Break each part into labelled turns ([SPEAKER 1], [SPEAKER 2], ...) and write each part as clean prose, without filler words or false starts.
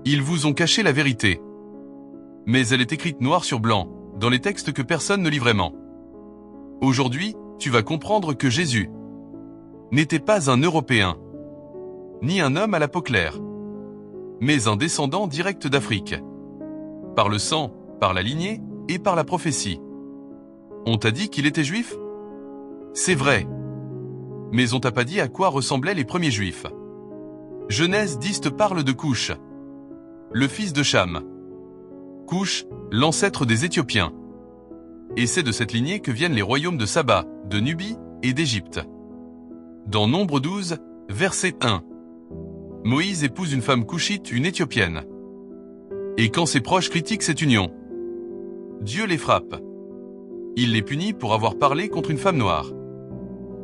[SPEAKER 1] Ils vous ont caché la vérité. Mais elle est écrite noir sur blanc, dans les textes que personne ne lit vraiment. Aujourd'hui, tu vas comprendre que Jésus n'était pas un Européen, ni un homme à la peau claire, mais un descendant direct d'Afrique. Par le sang, par la lignée et par la prophétie. On t'a dit qu'il était juif? C'est vrai. Mais on t'a pas dit à quoi ressemblaient les premiers juifs. Genèse 10 te parle de Couche, le fils de Cham. Couche, l'ancêtre des Éthiopiens. Et c'est de cette lignée que viennent les royaumes de Saba, de Nubie et d'Égypte. Dans Nombre 12, verset 1. Moïse épouse une femme couchite, une Éthiopienne. Et quand ses proches critiquent cette union, Dieu les frappe. Il les punit pour avoir parlé contre une femme noire.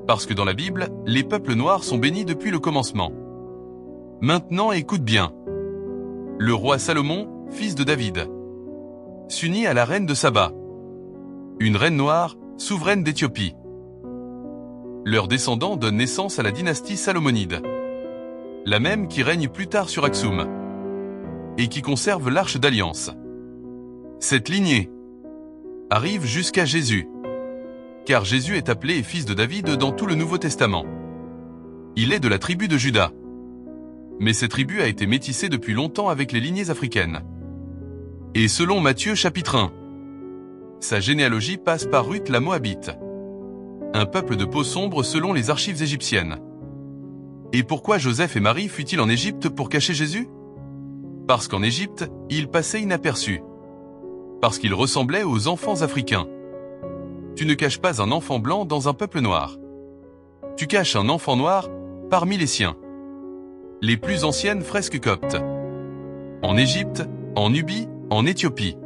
[SPEAKER 1] Parce que dans la Bible, les peuples noirs sont bénis depuis le commencement. Maintenant écoute bien. Le roi Salomon, fils de David, s'unit à la reine de Saba, une reine noire, souveraine d'Éthiopie. Leurs descendants donnent naissance à la dynastie salomonide, la même qui règne plus tard sur Aksum, et qui conserve l'arche d'alliance. Cette lignée arrive jusqu'à Jésus, car Jésus est appelé fils de David dans tout le Nouveau Testament. Il est de la tribu de Juda. Mais cette tribu a été métissée depuis longtemps avec les lignées africaines. Et selon Matthieu chapitre 1, sa généalogie passe par Ruth la Moabite, un peuple de peau sombre selon les archives égyptiennes. Et pourquoi Joseph et Marie fuient-ils en Égypte pour cacher Jésus? Parce qu'en Égypte, il passait inaperçu. Parce qu'il ressemblait aux enfants africains. Tu ne caches pas un enfant blanc dans un peuple noir. Tu caches un enfant noir parmi les siens. Les plus anciennes fresques coptes, en Égypte, en Nubie, en Éthiopie,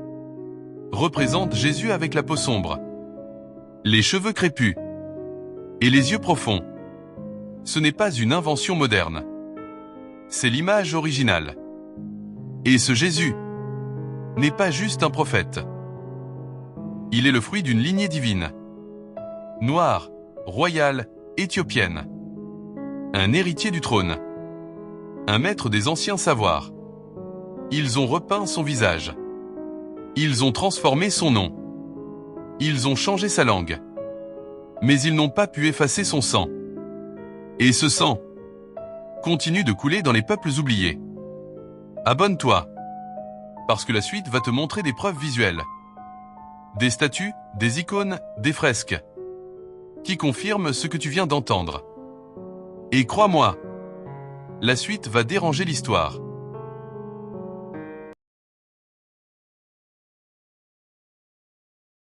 [SPEAKER 1] représentent Jésus avec la peau sombre, les cheveux crépus et les yeux profonds. Ce n'est pas une invention moderne. C'est l'image originale. Et ce Jésus n'est pas juste un prophète. Il est le fruit d'une lignée divine, noire, royale, éthiopienne, un héritier du trône, un maître des anciens savoirs. Ils ont repeint son visage. Ils ont transformé son nom. Ils ont changé sa langue. Mais ils n'ont pas pu effacer son sang. Et ce sang continue de couler dans les peuples oubliés. Abonne-toi, parce que la suite va te montrer des preuves visuelles. Des statues, des icônes, des fresques, qui confirment ce que tu viens d'entendre. Et crois-moi, la suite va déranger l'histoire.